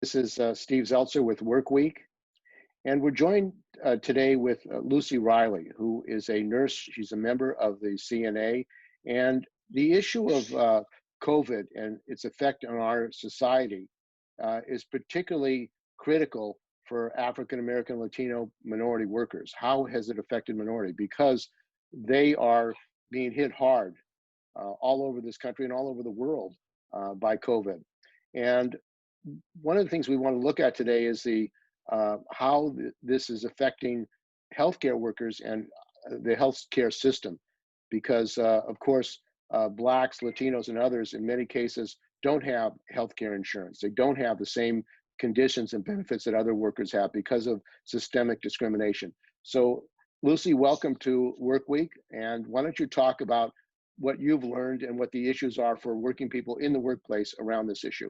This is Steve Zeltzer with Work Week, and we're joined today with Luci Riley, who is a nurse. She's a member of the CNA, and the issue of COVID and its effect on our society is particularly critical for African American, Latino, minority workers. How has it affected minority? Because they are being hit hard all over this country and all over the world by COVID. And one of the things we want to look at today is how this is affecting healthcare workers and the healthcare system, because of course Blacks, Latinos, and others in many cases don't have healthcare insurance. They don't have the same conditions and benefits that other workers have because of systemic discrimination. So Luci, welcome to Work Week, and why don't you talk about what you've learned and what the issues are for working people in the workplace around this issue.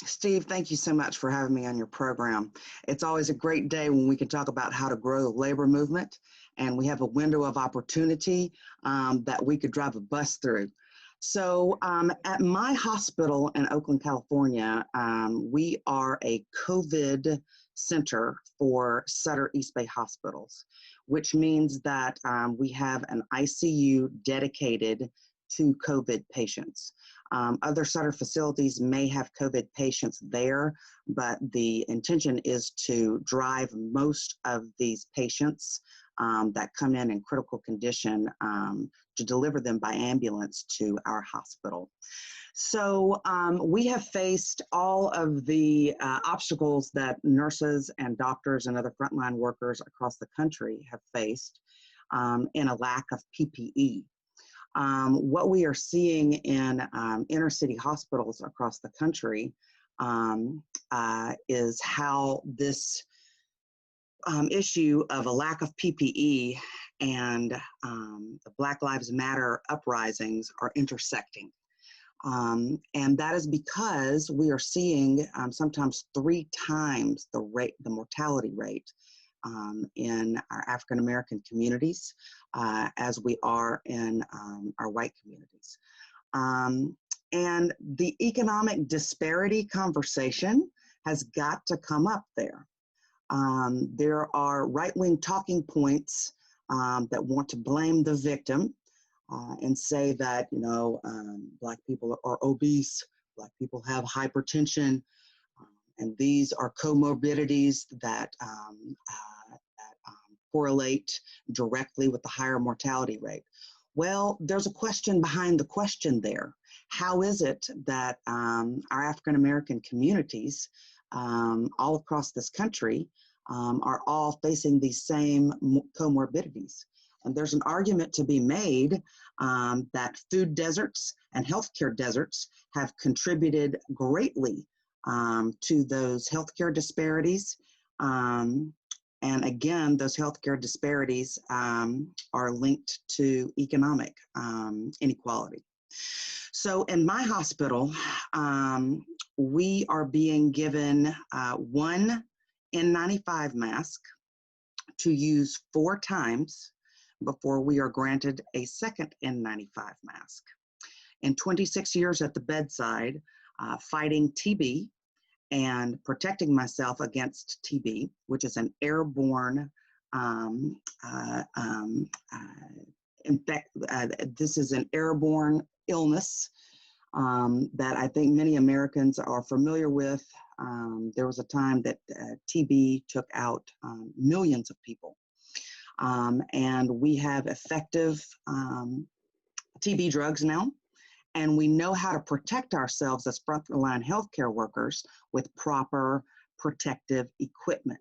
Steve, thank you so much for having me on your program. It's always a great day when we can talk about how to grow the labor movement, and we have a window of opportunity that we could drive a bus through. So at my hospital in Oakland, California, we are a COVID center for Sutter East Bay hospitals, which means that we have an ICU dedicated to COVID patients. Other Sutter facilities may have COVID patients there, but the intention is to drive most of these patients that come in critical condition to deliver them by ambulance to our hospital. So we have faced all of the obstacles that nurses and doctors and other frontline workers across the country have faced in a lack of PPE. What we are seeing in inner city hospitals across the country is how this issue of a lack of PPE and the Black Lives Matter uprisings are intersecting. And that is because we are seeing sometimes 3 times the mortality rate in our African American communities as we are in our white communities. And the economic disparity conversation has got to come up there. There are right-wing talking points that want to blame the victim and say that, you know, Black people are obese, Black people have hypertension, and these are comorbidities that correlate directly with the higher mortality rate. Well, there's a question behind the question there. How is it that our African American communities all across this country are all facing these same comorbidities? And there's an argument to be made that food deserts and healthcare deserts have contributed greatly to those healthcare disparities. And again, those healthcare disparities are linked to economic inequality. So in my hospital, we are being given 1 N95 mask to use 4 times before we are granted a second N95 mask. In 26 years at the bedside, fighting TB and protecting myself against TB, which is an airborne this is an airborne illness that I think many Americans are familiar with. There was a time that TB took out millions of people. And we have effective TB drugs now, and we know how to protect ourselves as frontline healthcare workers with proper protective equipment.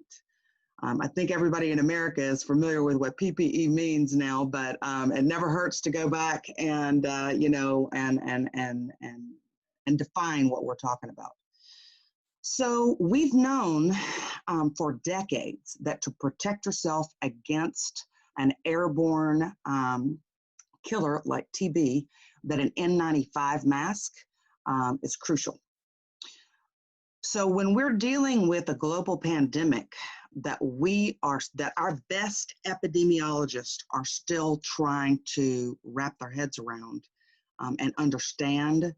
I think everybody in America is familiar with what PPE means now, but it never hurts to go back and you know, and define what we're talking about. So we've known for decades that to protect yourself against an airborne killer like TB, that an N95 mask is crucial. So when we're dealing with a global pandemic that our best epidemiologists are still trying to wrap their heads around and understand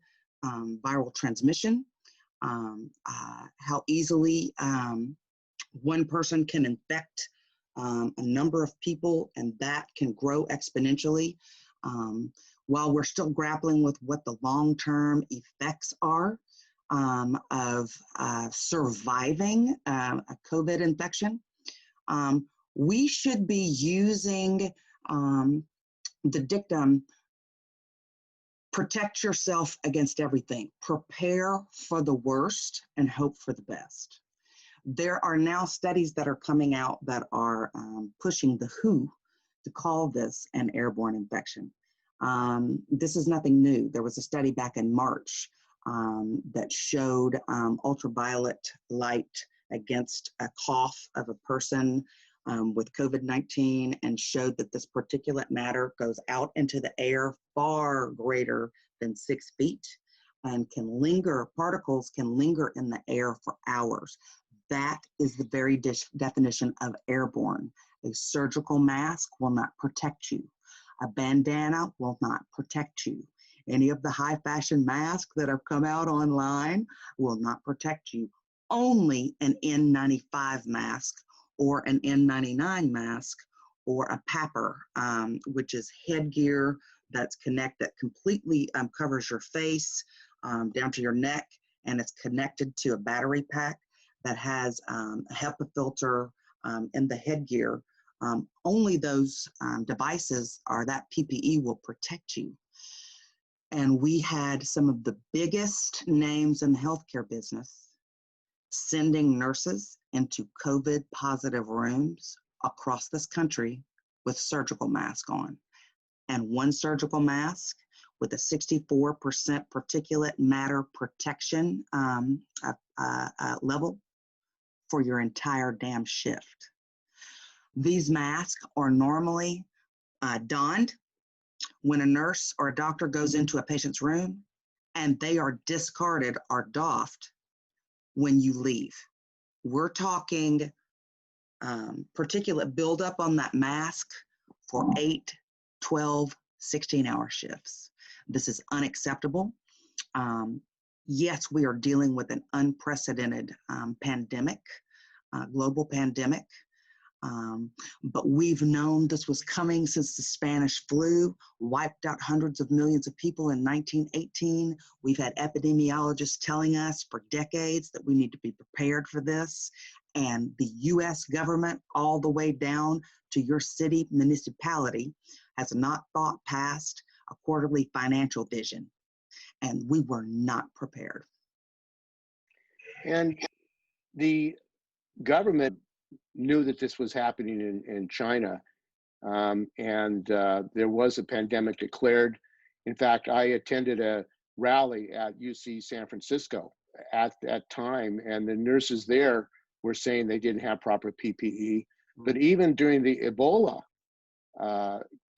viral transmission, how easily one person can infect a number of people, and that can grow exponentially. While we're still grappling with what the long-term effects are of surviving a COVID infection, we should be using the dictum, protect yourself against everything. Prepare for the worst and hope for the best. There are now studies that are coming out that are pushing the WHO to call this an airborne infection. This is nothing new. There was a study back in March that showed ultraviolet light against a cough of a person with COVID-19 and showed that this particulate matter goes out into the air far greater than 6 feet and can linger, particles can linger in the air for hours. That is the very definition of airborne. A surgical mask will not protect you. A bandana will not protect you. Any of the high fashion masks that have come out online will not protect you. Only an N95 mask or an N99 mask or a PAPR, which is headgear that completely covers your face down to your neck, and it's connected to a battery pack that has a HEPA filter in the headgear. Only those devices or that PPE will protect you. And we had some of the biggest names in the healthcare business sending nurses into COVID positive rooms across this country with surgical mask on. And one surgical mask with a 64% particulate matter protection level for your entire damn shift. These masks are normally donned when a nurse or a doctor goes into a patient's room, and they are discarded or doffed when you leave. We're talking particulate buildup on that mask for 8, 12, 16-hour shifts. This is unacceptable. Yes, we are dealing with an unprecedented pandemic, global pandemic. But we've known this was coming since the Spanish flu wiped out hundreds of millions of people in 1918. We've had epidemiologists telling us for decades that we need to be prepared for this. And the US government, all the way down to your city municipality, has not thought past a quarterly financial vision. And we were not prepared. And the government knew that this was happening in China, and there was a pandemic declared. In fact, I attended a rally at UC San Francisco at that time, and the nurses there were saying they didn't have proper PPE. But even during the Ebola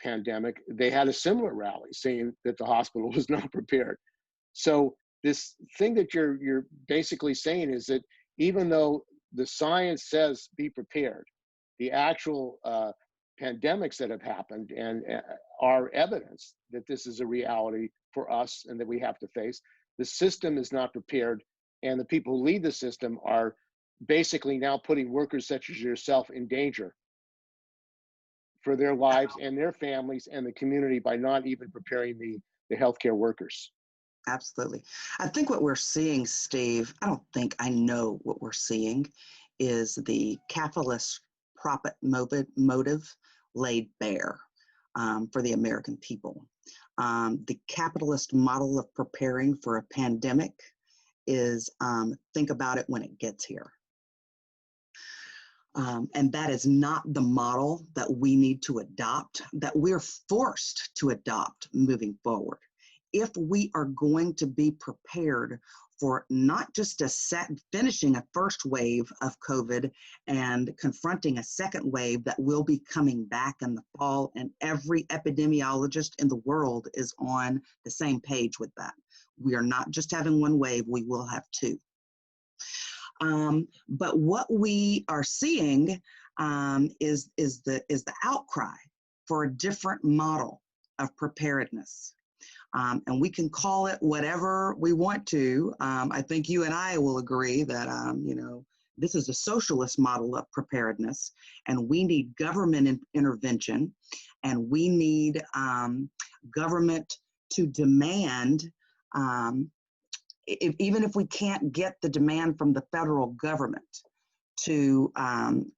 pandemic, they had a similar rally saying that the hospital was not prepared. So this thing that you're basically saying is that even though the science says be prepared, the actual pandemics that have happened and are evidence that this is a reality for us and that we have to face, the system is not prepared, and the people who lead the system are basically now putting workers such as yourself in danger for their lives and their families and the community by not even preparing the healthcare workers. Absolutely. I think what we're seeing, Steve, I know what we're seeing is the capitalist profit motive laid bare for the American people. The capitalist model of preparing for a pandemic is think about it when it gets here. And that is not the model that we need to adopt, that we're forced to adopt moving forward. If we are going to be prepared for not just finishing a first wave of COVID and confronting a second wave that will be coming back in the fall, and every epidemiologist in the world is on the same page with that. We are not just having one wave, we will have two. But what we are seeing is the outcry for a different model of preparedness. And we can call it whatever we want to. I think you and I will agree that, this is a socialist model of preparedness, and we need government intervention, and we need government to demand, even if we can't get the demand from the federal government to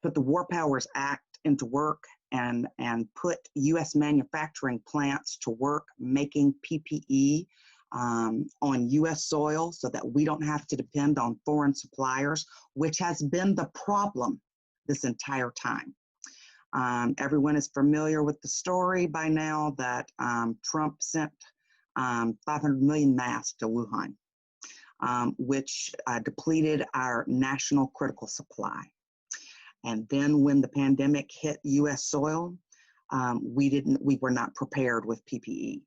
put the War Powers Act into work and put U.S. manufacturing plants to work making PPE on U.S. soil so that we don't have to depend on foreign suppliers, which has been the problem this entire time. Everyone is familiar with the story by now that Trump sent 500 million masks to Wuhan, which depleted our national critical supply. And then when the pandemic hit U.S. soil, we were not prepared with PPE.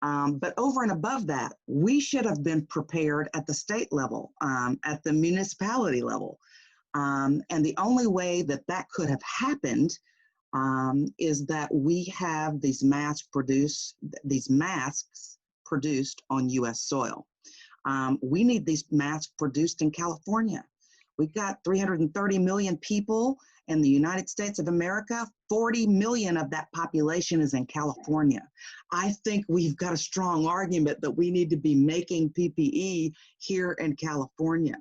But over and above that, we should have been prepared at the state level, at the municipality level. And the only way that that could have happened is that we have these masks produced on U.S. soil. We need these masks produced in California. We've got 330 million people in the United States of America. 40 million of that population is in California. I think we've got a strong argument that we need to be making PPE here in California.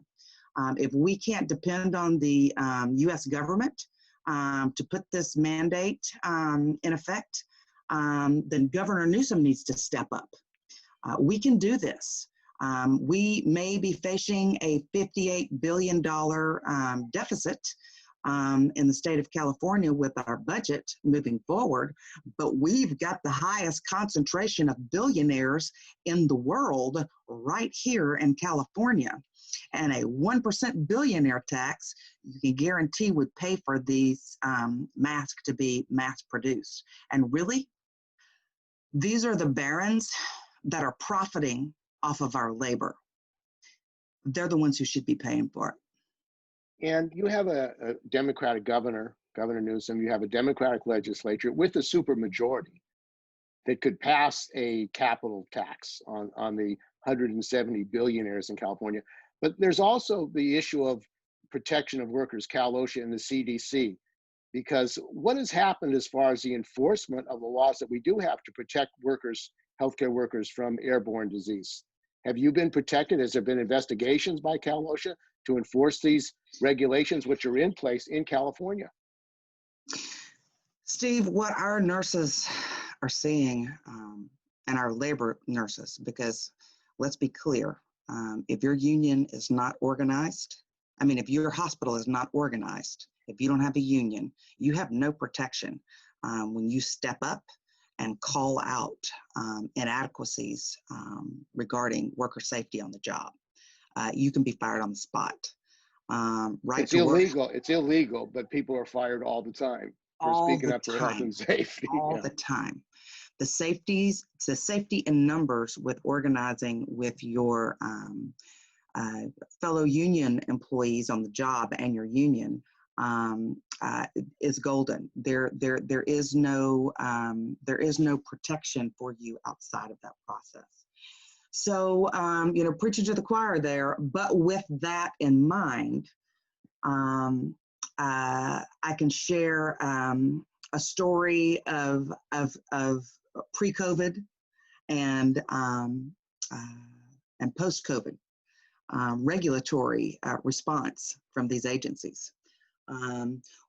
If we can't depend on the U.S. government to put this mandate in effect, then Governor Newsom needs to step up. We can do this. We may be facing a $58 billion deficit in the state of California with our budget moving forward, but we've got the highest concentration of billionaires in the world right here in California. And a 1% billionaire tax, you can guarantee would pay for these masks to be mass produced. And really, these are the barons that are profiting off of our labor. They're the ones who should be paying for it. And you have a Democratic governor, Governor Newsom, you have a Democratic legislature with a supermajority that could pass a capital tax on the 170 billionaires in California. But there's also the issue of protection of workers, OSHA and the CDC, because what has happened as far as the enforcement of the laws that we do have to protect workers, healthcare workers from airborne disease? Have you been protected? Has there been investigations by OSHA to enforce these regulations which are in place in California? Steve, what our nurses are seeing, and our labor nurses, because let's be clear, if your union is not organized, if your hospital is not organized, if you don't have a union, you have no protection when you step up and call out inadequacies regarding worker safety on the job. You can be fired on the spot. It's illegal. It's illegal, but people are fired all the time for speaking up for health and safety. All the time. The safety in numbers with organizing with your fellow union employees on the job and your union is golden. There is no protection for you outside of that process. So preaching to the choir there. But with that in mind, I can share a story of pre-COVID and post-COVID regulatory response from these agencies.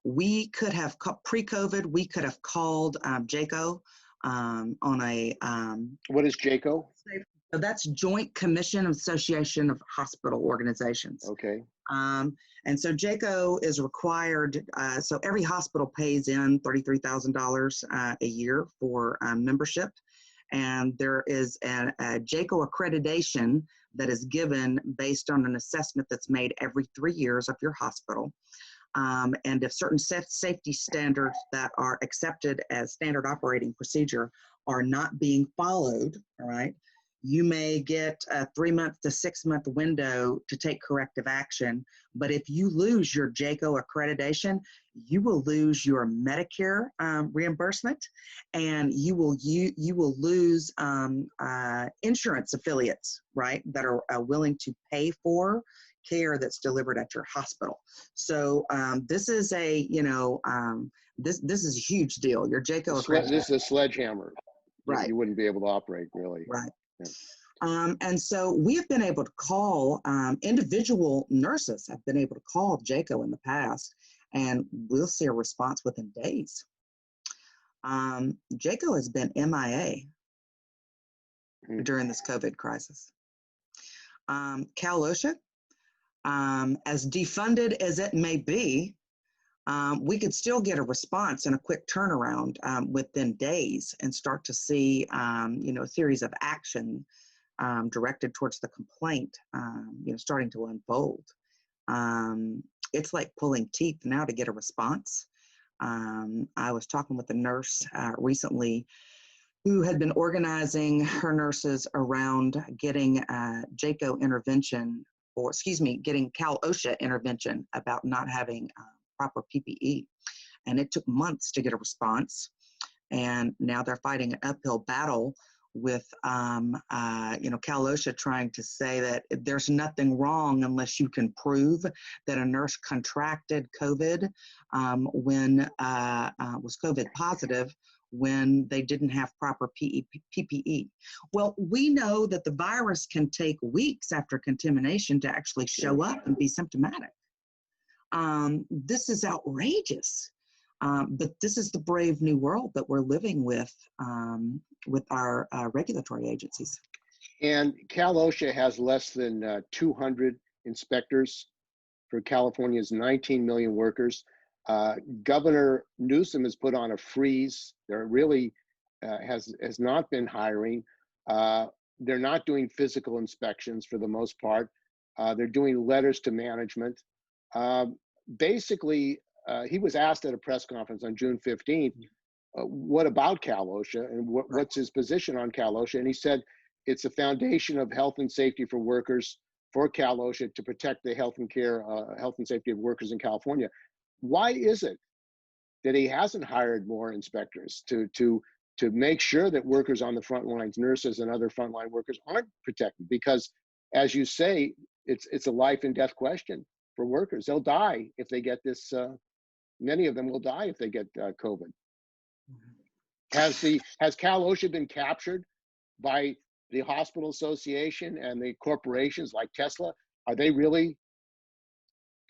We could have, pre-COVID, we could have called JCAHO on a... What is JCAHO? So that's Joint Commission Association of Hospital Organizations. Okay. And so JCAHO is required, so every hospital pays in $33,000 a year for membership. And there is a JCAHO accreditation that is given based on an assessment that's made every 3 years of your hospital. And if certain safety standards that are accepted as standard operating procedure are not being followed, all right, You may get a 3-month to 6-month window to take corrective action, but if you lose your JCAHO accreditation, you will lose your Medicare reimbursement, and you will lose insurance affiliates, right, that are willing to pay for care that's delivered at your hospital. So this is a this is a huge deal. Your JCAHO accreditation. This is a sledgehammer. Right. You wouldn't be able to operate, really. Right. Yeah. And so we have been able to call, individual nurses have been able to call JCAHO in the past, and we'll see a response within days. JCAHO has been MIA during this COVID crisis. Cal OSHA, as defunded as it may be, we could still get a response and a quick turnaround within days and start to see, a series of action directed towards the complaint, starting to unfold. It's like pulling teeth now to get a response. I was talking with a nurse recently who had been organizing her nurses around getting JCAHO intervention, getting Cal OSHA intervention about not having proper PPE. And it took months to get a response. And now they're fighting an uphill battle with, Cal OSHA trying to say that there's nothing wrong unless you can prove that a nurse contracted COVID when was COVID positive when they didn't have proper PPE. Well, we know that the virus can take weeks after contamination to actually show up and be symptomatic. This is outrageous. But this is the brave new world that we're living with our regulatory agencies. And Cal OSHA has less than 200 inspectors for California's 19 million workers. Governor Newsom has put on a freeze. There really has not been hiring. They're not doing physical inspections for the most part. They're doing letters to management. Basically, he was asked at a press conference on June 15th, what about Cal OSHA and what's his position on Cal OSHA? And he said, it's a foundation of health and safety for workers for Cal OSHA to protect the health and safety of workers in California. Why is it that he hasn't hired more inspectors to make sure that workers on the front lines, nurses and other frontline workers, aren't protected? Because as you say, it's a life and death question for workers. They'll die if they get this. Many of them will die if they get COVID. Has Cal OSHA been captured by the hospital association and the corporations like Tesla? Are they really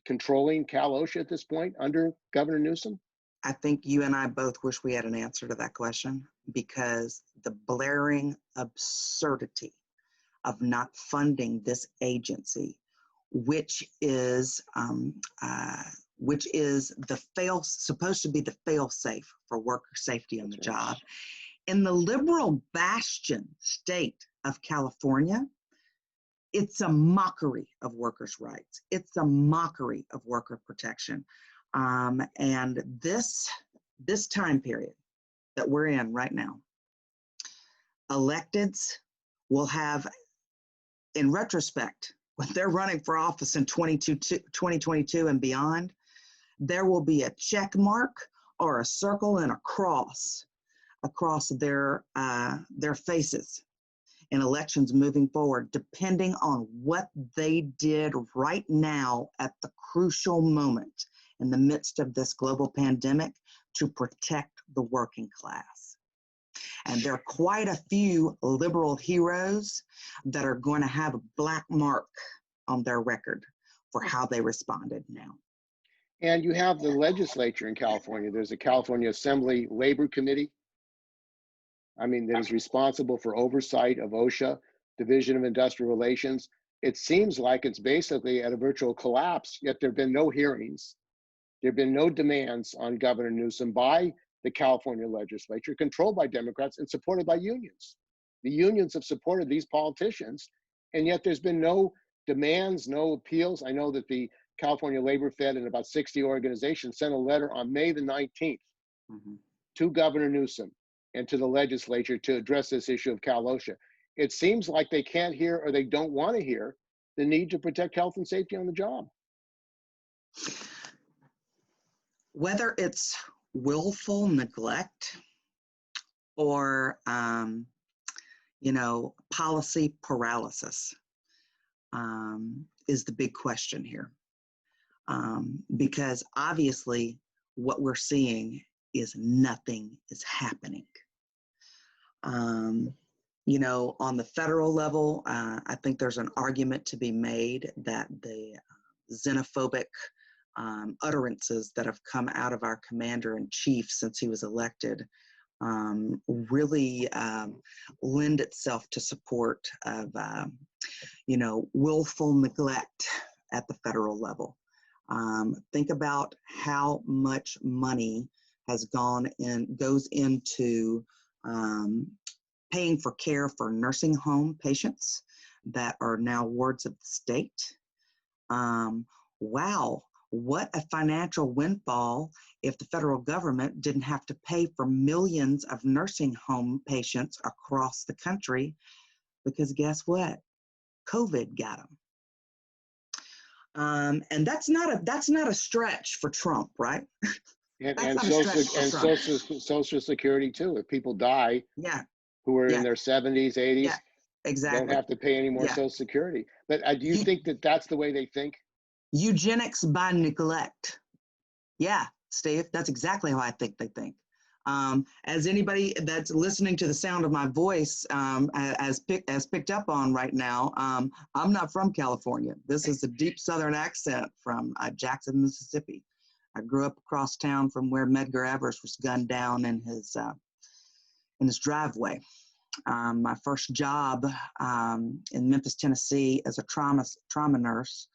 controlling Cal OSHA at this point under Governor Newsom? I think you and I both wish we had an answer to that question, because the blaring absurdity of not funding this agency, which is supposed to be the fail-safe for worker safety on the job. In the liberal bastion state of California, it's a mockery of workers' rights. It's a mockery of worker protection. And this time period that we're in right now, electeds will have, in retrospect, when they're running for office in 2022 and beyond, there will be a check mark or a circle and a cross across their faces in elections moving forward, depending on what they did right now at the crucial moment in the midst of this global pandemic to protect the working class. And there are quite a few liberal heroes that are going to have a black mark on their record for how they responded now. And you have the legislature in California. There's a California Assembly Labor Committee. That is responsible for oversight of OSHA, Division of Industrial Relations. It seems like it's basically at a virtual collapse, yet there have been no hearings. There have been no demands on Governor Newsom by the California legislature, controlled by Democrats and supported by unions. The unions have supported these politicians, and yet there's been no demands, no appeals. I know that the California Labor Fed and about 60 organizations sent a letter on May the 19th to Governor Newsom and to the legislature to address this issue of Cal OSHA. it seems like they can't hear or they don't want to hear the need to protect health and safety on the job. Whether it's willful neglect or, policy paralysis is the big question here. Because obviously what we're seeing is nothing is happening. On the federal level, I think there's an argument to be made that the xenophobic utterances that have come out of our commander-in-chief since he was elected really lend itself to support of, willful neglect at the federal level. Think about how much money goes into paying for care for nursing home patients that are now wards of the state. Wow, what a financial windfall if the federal government didn't have to pay for millions of nursing home patients across the country, because guess what? COVID got them. And that's not a stretch for Trump, right? And Social Security too. If people die, who are in their 70s, 80s, exactly, don't have to pay any more Social Security. But do you think that that's the way they think? Eugenics by neglect. Yeah, Steve, that's exactly how I think they think. As anybody that's listening to the sound of my voice as picked up on right now, I'm not from California. This is a deep Southern accent from Jackson, Mississippi. I grew up across town from where Medgar Evers was gunned down in his driveway. My first job in Memphis, Tennessee, as a trauma nurse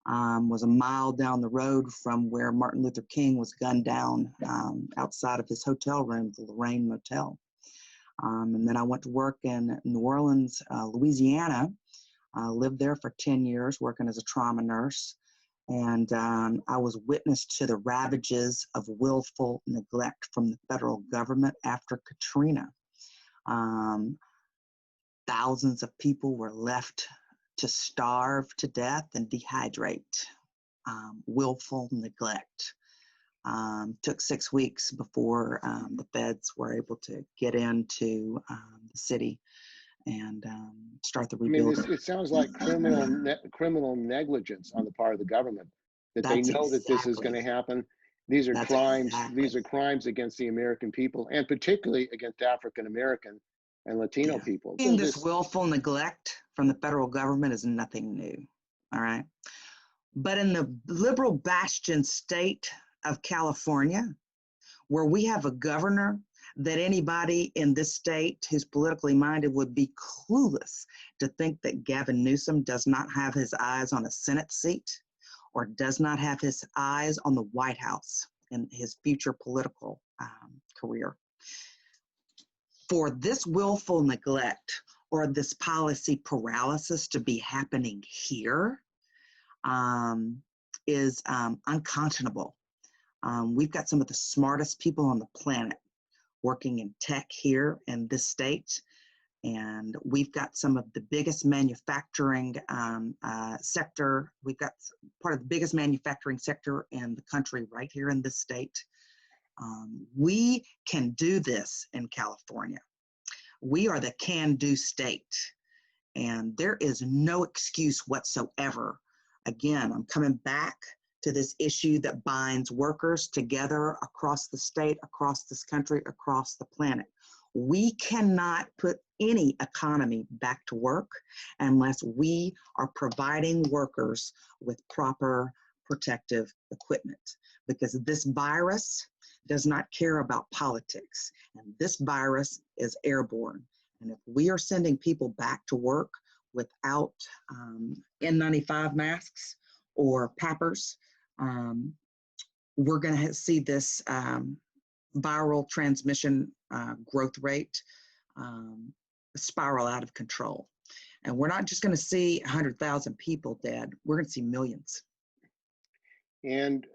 was a mile down the road from where Martin Luther King was gunned down outside of his hotel room, the Lorraine Motel. And then I went to work in New Orleans, Louisiana. Lived there for 10 years working as a trauma nurse. And I was witness to the ravages of willful neglect from the federal government after Katrina. Thousands of people were left to starve to death and dehydrate. Willful neglect. Took 6 weeks before the feds were able to get into the city and start the rebuilding. I mean, it sounds like criminal negligence on the part of the government, that they know that this is going to happen. These are crimes. These are crimes against the American people, and particularly against African American and Latino people. So this willful neglect from the federal government is nothing new, all right? But in the liberal bastion state of California, where we have a governor that anybody in this state who's politically minded would be clueless to think that Gavin Newsom does not have his eyes on a Senate seat or does not have his eyes on the White House and his future political career. For this willful neglect or this policy paralysis to be happening here is unconscionable. We've got some of the smartest people on the planet working in tech here in this state, and we've got some of the biggest manufacturing sector. We've got part of the biggest manufacturing sector in the country right here in this state. We can do this in California. We are the can-do state, and there is no excuse whatsoever. Again, I'm coming back to this issue that binds workers together across the state, across this country, across the planet. We cannot put any economy back to work unless we are providing workers with proper protective equipment, because this virus does not care about politics, and this virus is airborne. And if we are sending people back to work without N95 masks or PAPRs, we're going to see this viral transmission growth rate spiral out of control. And we're not just going to see 100,000 people dead, we're going to see millions. And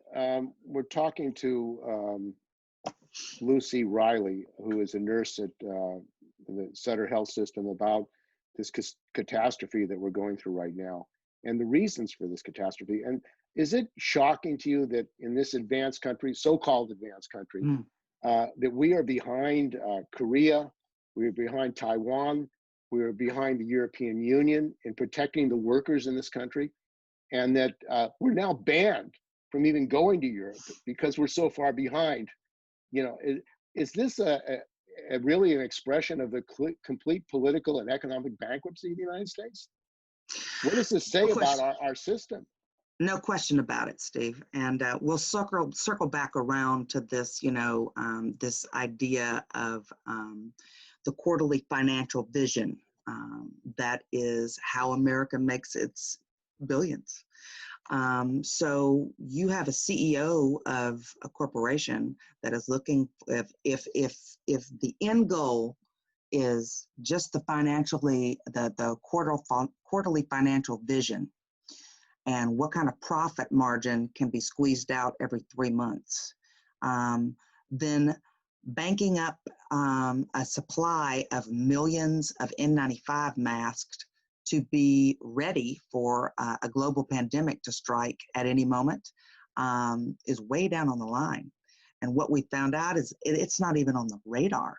we're talking to Luci Riley, who is a nurse at the Sutter Health System, about this catastrophe that we're going through right now and the reasons for this catastrophe. And is it shocking to you that in this advanced country, so-called advanced country, that we are behind Korea, we are behind Taiwan, we are behind the European Union in protecting the workers in this country, and that we're now banned from even going to Europe because we're so far behind? You know, is this a really an expression of the complete political and economic bankruptcy of the United States? What does this say about our system? No question about it, Steve. And we'll circle back around to this, you know, this idea of the quarterly financial vision. That is how America makes its billions. So you have a CEO of a corporation that is looking, if the end goal is just the quarterly financial vision, and what kind of profit margin can be squeezed out every 3 months, then banking up a supply of millions of N95 masks to be ready for a global pandemic to strike at any moment is way down on the line. And what we found out is it's not even on the radar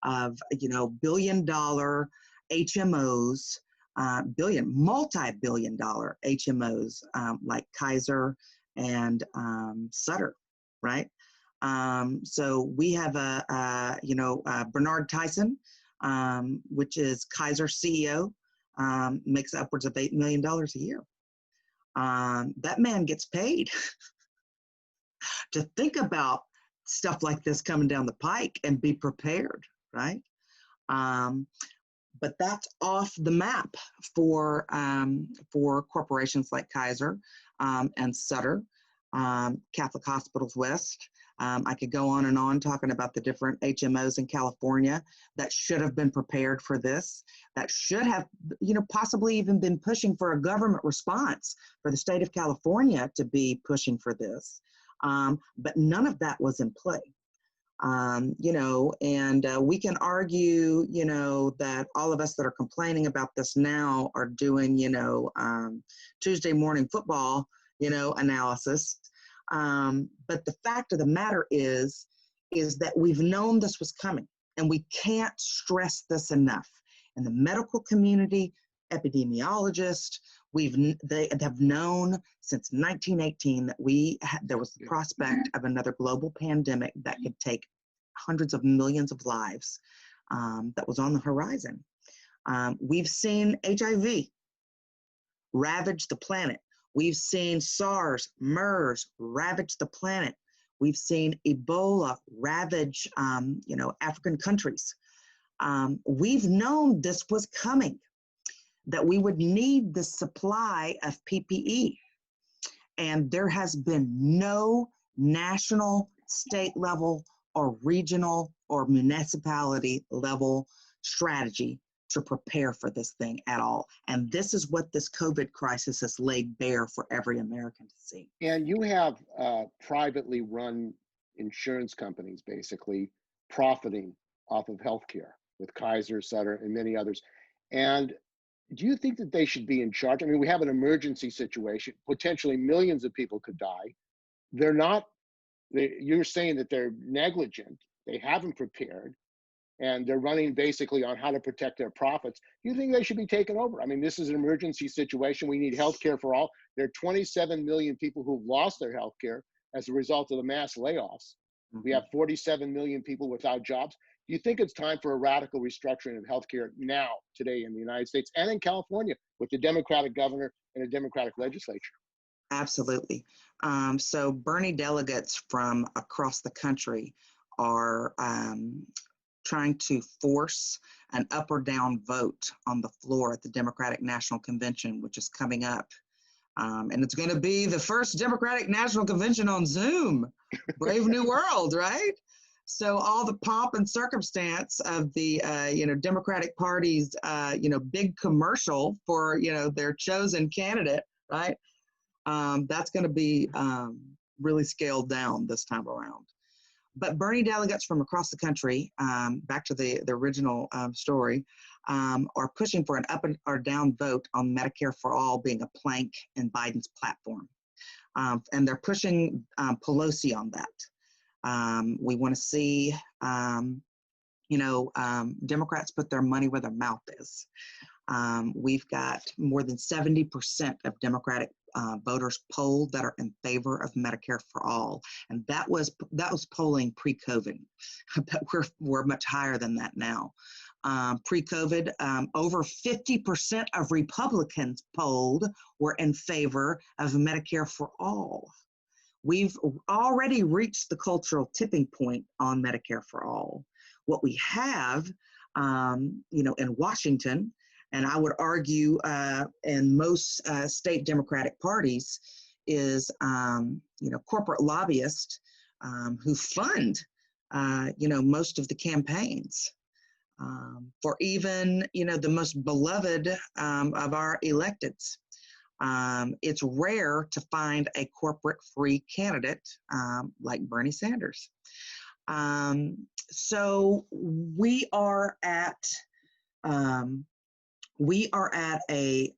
of, you know, billion-dollar HMOs, multi-billion-dollar HMOs like Kaiser and Sutter, right? So we have Bernard Tyson, which is Kaiser's CEO, makes upwards of $8 million a year. That man gets paid to think about stuff like this coming down the pike and be prepared, right? But that's off the map for corporations like Kaiser and Sutter, Catholic Hospitals West. I could go on and on talking about the different HMOs in California that should have been prepared for this, that should have, you know, possibly even been pushing for a government response for the state of California to be pushing for this. But none of that was in play. You know, and we can argue, you know, that all of us that are complaining about this now are doing, you know, Tuesday morning football, you know, analysis. But the fact of the matter is that we've known this was coming, and we can't stress this enough. In the medical community, epidemiologists, they have known since 1918 that there was the prospect of another global pandemic that could take hundreds of millions of lives that was on the horizon. We've seen HIV ravage the planet. We've seen SARS, MERS ravage the planet. We've seen Ebola ravage, you know, African countries. We've known this was coming, that we would need the supply of PPE. And there has been no national, state level, or regional or municipality level strategy to prepare for this thing at all. And this is what this COVID crisis has laid bare for every American to see. And you have privately run insurance companies basically profiting off of healthcare with Kaiser, Sutter, and many others. And do you think that they should be in charge? I mean, we have an emergency situation. Potentially millions of people could die. They're not, you're saying that they're negligent. They haven't prepared. And they're running basically on how to protect their profits. Do you think they should be taken over? I mean, this is an emergency situation. We need health care for all. There are 27 million people who've lost their health care as a result of the mass layoffs. Mm-hmm. We have 47 million people without jobs. Do you think it's time for a radical restructuring of healthcare now, today in the United States and in California with the Democratic governor and a Democratic legislature? Absolutely. So Bernie delegates from across the country are trying to force an up or down vote on the floor at the Democratic National Convention, which is coming up. And it's going to be the first Democratic National Convention on Zoom. Brave new world, right? So all the pomp and circumstance of the, Democratic Party's, big commercial for, their chosen candidate, right? That's going to be really scaled down this time around. But Bernie delegates from across the country, back to the original story, are pushing for an up or down vote on Medicare for All being a plank in Biden's platform. And they're pushing Pelosi on that. We want to see, Democrats put their money where their mouth is. We've got more than 70% of Democratic voters polled that are in favor of Medicare for All, and that was polling pre-COVID. But we're much higher than that now. Pre-COVID, over 50% of Republicans polled were in favor of Medicare for All. We've already reached the cultural tipping point on Medicare for All. What we have, in Washington, and I would argue in most state Democratic parties, is corporate lobbyists who fund most of the campaigns for even the most beloved of our electeds. It's rare to find a corporate-free candidate like Bernie Sanders. So we are at a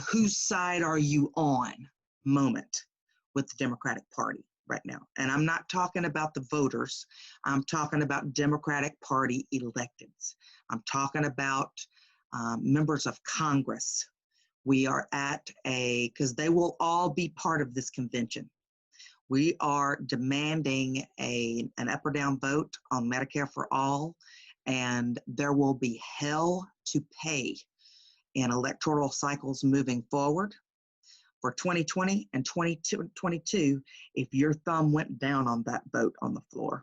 whose side are you on moment with the Democratic Party right now. And I'm not talking about the voters. I'm talking about Democratic Party electeds. I'm talking about members of Congress. We are at because they will all be part of this convention. We are demanding an up or down vote on Medicare for All, and there will be hell to pay in electoral cycles moving forward for 2020 and 2022 if your thumb went down on that vote on the floor.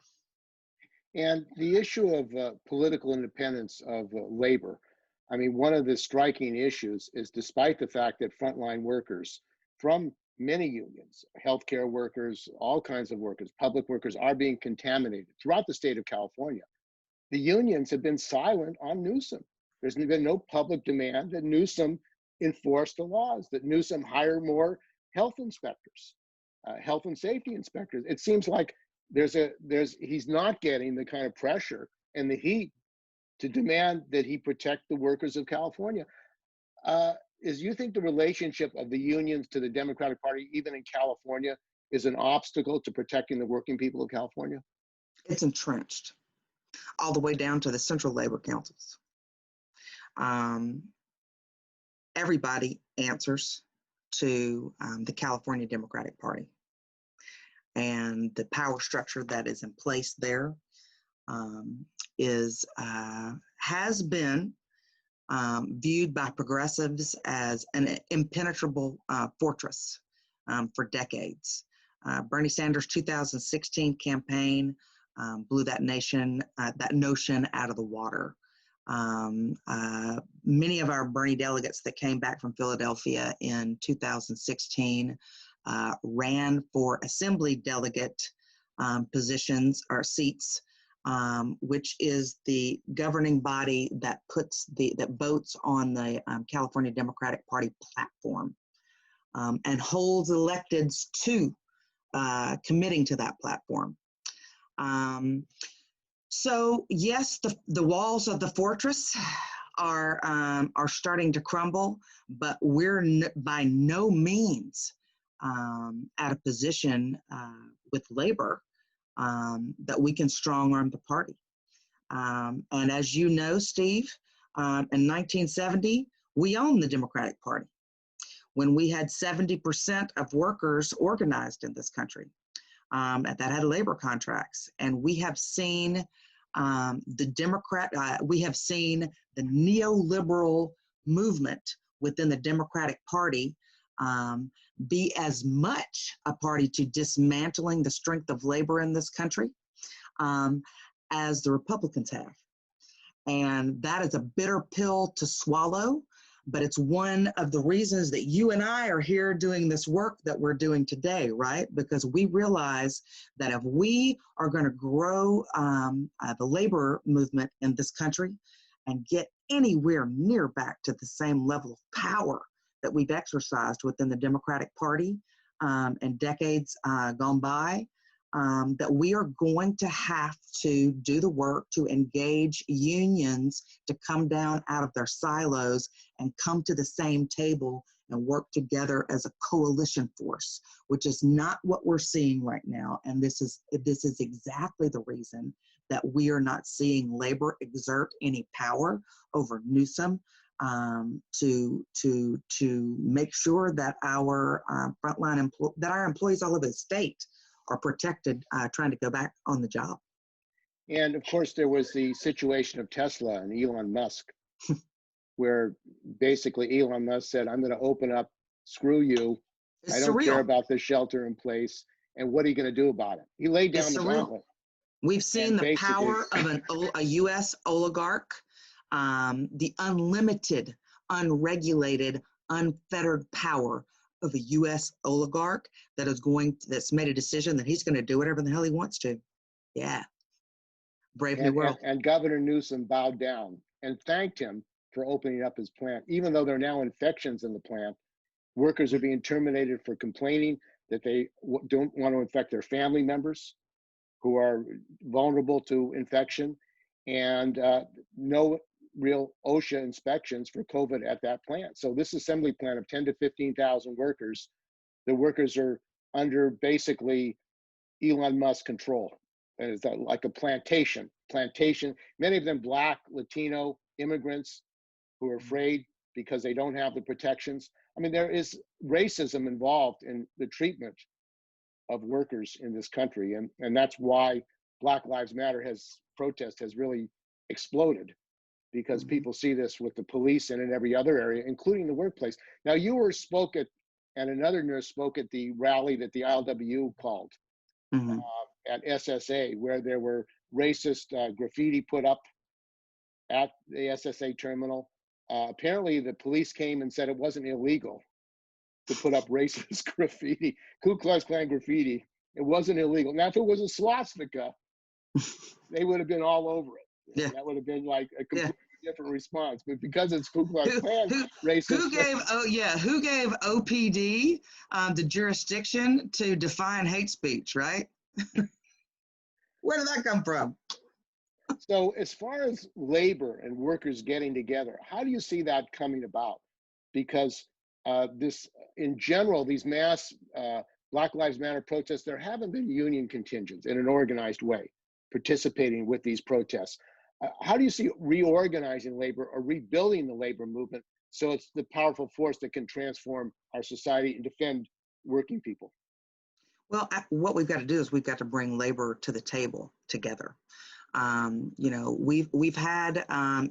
And the issue of political independence of labor, I mean, one of the striking issues is despite the fact that frontline workers from many unions, healthcare workers, all kinds of workers, public workers are being contaminated throughout the state of California. The unions have been silent on Newsom. There's been no public demand that Newsom enforce the laws, that Newsom hire more health inspectors, health and safety inspectors. It seems like he's not getting the kind of pressure and the heat to demand that he protect the workers of California. You think the relationship of the unions to the Democratic Party, even in California, is an obstacle to protecting the working people of California? It's entrenched all the way down to the central labor councils. Everybody answers to the California Democratic Party, and the power structure that is in place there has been viewed by progressives as an impenetrable fortress for decades. Bernie Sanders' 2016 campaign blew that notion out of the water. Many of our Bernie delegates that came back from Philadelphia in 2016 ran for assembly delegate positions or seats, which is the governing body that votes on the California Democratic Party platform and holds electeds to committing to that platform. So yes, the walls of the fortress are starting to crumble, but we're by no means at a position with labor that we can strong-arm the party. And as you know, Steve, in 1970, we owned the Democratic Party when we had 70% of workers organized in this country that had labor contracts. And we have seen we have seen the neoliberal movement within the Democratic Party be as much a party to dismantling the strength of labor in this country as the Republicans have. And that is a bitter pill to swallow, but it's one of the reasons that you and I are here doing this work that we're doing today, right? Because we realize that if we are going to grow the labor movement in this country and get anywhere near back to the same level of power that we've exercised within the Democratic Party in decades gone by, that we are going to have to do the work to engage unions to come down out of their silos and come to the same table and work together as a coalition force, which is not what we're seeing right now. And this is exactly the reason that we are not seeing labor exert any power over Newsom, to make sure that our frontline that our employees all over the state are protected, trying to go back on the job. And of course, there was the situation of Tesla and Elon Musk, where basically Elon Musk said, I'm going to open up, screw you. It's I don't surreal. care about the shelter in place. And what are you going to do about it? He laid down the gauntlet. We've seen the power of a U.S. oligarch, the unlimited, unregulated, unfettered power of a U.S. oligarch that's made a decision that he's going to do whatever the hell he wants to. Yeah. Brave new world. And Governor Newsom bowed down and thanked him for opening up his plant. Even though there are now infections in the plant, workers are being terminated for complaining that they don't want to infect their family members who are vulnerable to infection, and no real OSHA inspections for COVID at that plant. So this assembly plant of 10 to 15,000 workers, the workers are under basically Elon Musk control. And it's like a plantation, many of them Black, Latino immigrants who are afraid because they don't have the protections. I mean, there is racism involved in the treatment of workers in this country. And that's why Black Lives Matter protest has really exploded, because people see this with the police and in every other area, including the workplace. Now, you spoke at, and another nurse spoke at the rally that the ILWU called at SSA, where there were racist graffiti put up at the SSA terminal. Apparently, the police came and said it wasn't illegal to put up racist graffiti, Ku Klux Klan graffiti. It wasn't illegal. Now, if it was a swastika, they would have been all over it. Yeah. That would have been like a completely different response. But because it's Ku Klux Klan racist. Who gave OPD the jurisdiction to define hate speech, right? Where did that come from? So as far as labor and workers getting together, how do you see that coming about? Because in general, these mass Black Lives Matter protests, there haven't been union contingents in an organized way participating with these protests. How do you see reorganizing labor or rebuilding the labor movement so it's the powerful force that can transform our society and defend working people? Well, what we've got to do is we've got to bring labor to the table together. We've had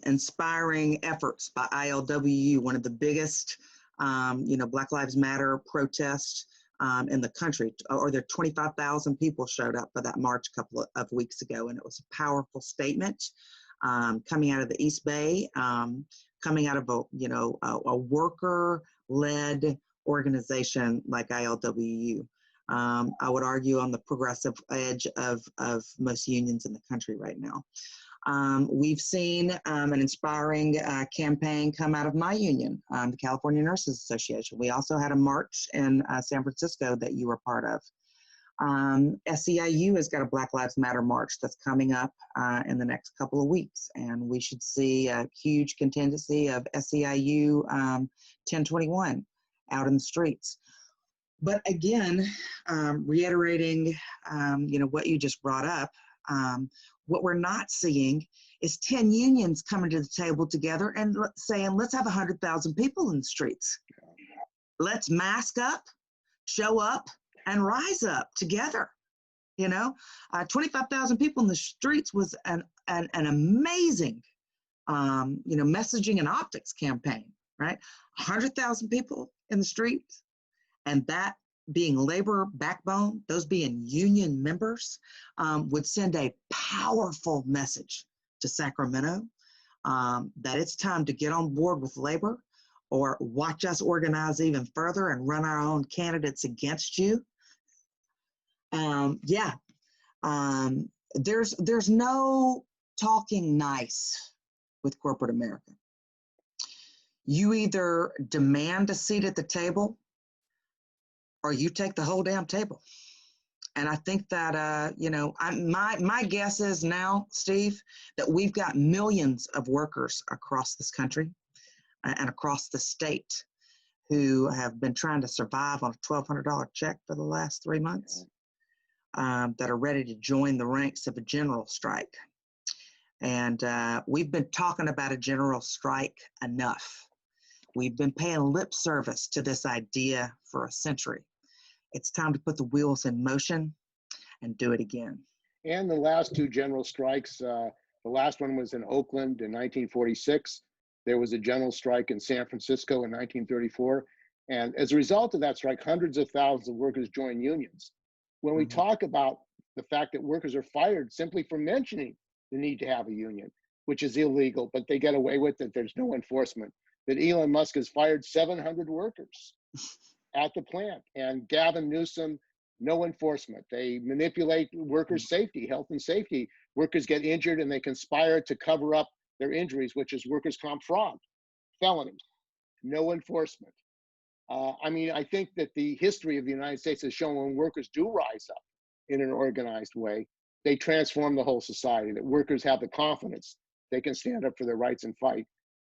inspiring efforts by ILWU, one of the biggest, Black Lives Matter protests in the country. Or there 25,000 people showed up for that march a couple of weeks ago, and it was a powerful statement coming out of the East Bay, coming out of a worker-led organization like ILWU. I would argue on the progressive edge of most unions in the country right now. We've seen an inspiring campaign come out of my union, the California Nurses Association. We also had a march in San Francisco that you were part of. SEIU has got a Black Lives Matter march that's coming up in the next couple of weeks, and we should see a huge contingency of SEIU 1021 out in the streets. But again, reiterating, what you just brought up, what we're not seeing is 10 unions coming to the table together and saying, let's have 100,000 people in the streets. Let's mask up, show up, and rise up together. 25,000 people in the streets was an amazing, messaging and optics campaign, right? 100,000 people in the streets. And that being labor backbone, those being union members, would send a powerful message to Sacramento that it's time to get on board with labor, or watch us organize even further and run our own candidates against you. There's no talking nice with corporate America. You either demand a seat at the table, or you take the whole damn table. And I think that, my guess is now, Steve, that we've got millions of workers across this country and across the state who have been trying to survive on a $1,200 check for the last 3 months, that are ready to join the ranks of a general strike. And we've been talking about a general strike enough. We've been paying lip service to this idea for a century. It's time to put the wheels in motion and do it again. And the last two general strikes, the last one was in Oakland in 1946. There was a general strike in San Francisco in 1934. And as a result of that strike, hundreds of thousands of workers joined unions. When we talk about the fact that workers are fired simply for mentioning the need to have a union, which is illegal, but they get away with it, there's no enforcement, that Elon Musk has fired 700 workers at the plant, and Gavin Newsom, no enforcement. They manipulate workers' safety, health and safety. Workers get injured and they conspire to cover up their injuries, which is workers' comp fraud, felony, no enforcement. I think that the history of the United States has shown when workers do rise up in an organized way, they transform the whole society, that workers have the confidence they can stand up for their rights and fight.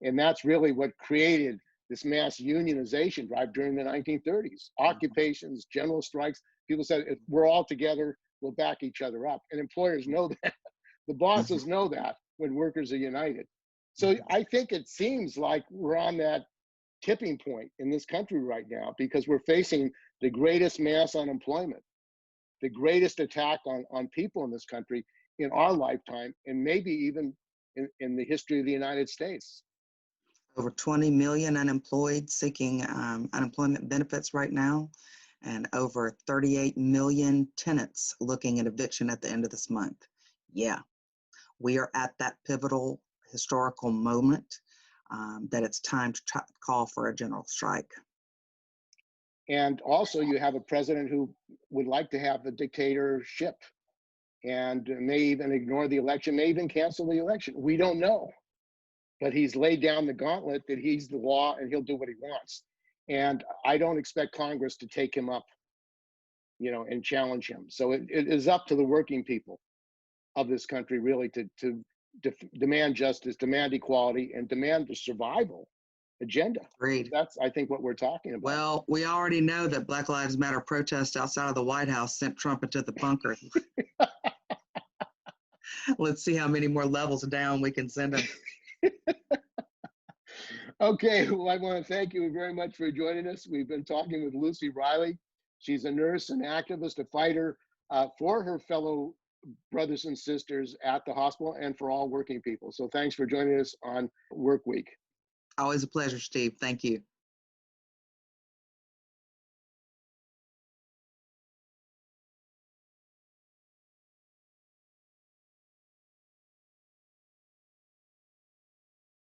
And that's really what created this mass unionization drive during the 1930s. Occupations, general strikes, people said, if we're all together, we'll back each other up. And employers know that. The bosses know that when workers are united. So I think it seems like we're on that tipping point in this country right now, because we're facing the greatest mass unemployment, the greatest attack on people in this country in our lifetime, and maybe even in the history of the United States. Over 20 million unemployed seeking unemployment benefits right now, and over 38 million tenants looking at eviction at the end of this month. Yeah, we are at that pivotal historical moment that it's time to call for a general strike. And also you have a president who would like to have a dictatorship and may even ignore the election, may even cancel the election. We don't know. But he's laid down the gauntlet that he's the law and he'll do what he wants. And I don't expect Congress to take him up, and challenge him. So it is up to the working people of this country really to demand justice, demand equality, and demand the survival agenda. Agreed. That's, I think, what we're talking about. Well, we already know that Black Lives Matter protests outside of the White House sent Trump into the bunker. Let's see how many more levels down we can send him. Okay, well, I want to thank you very much for joining us. We've been talking with Luci Riley. She's a nurse and activist, a fighter for her fellow brothers and sisters at the hospital and for all working people. So thanks for joining us on Work Week. Always a pleasure, Steve. Thank you.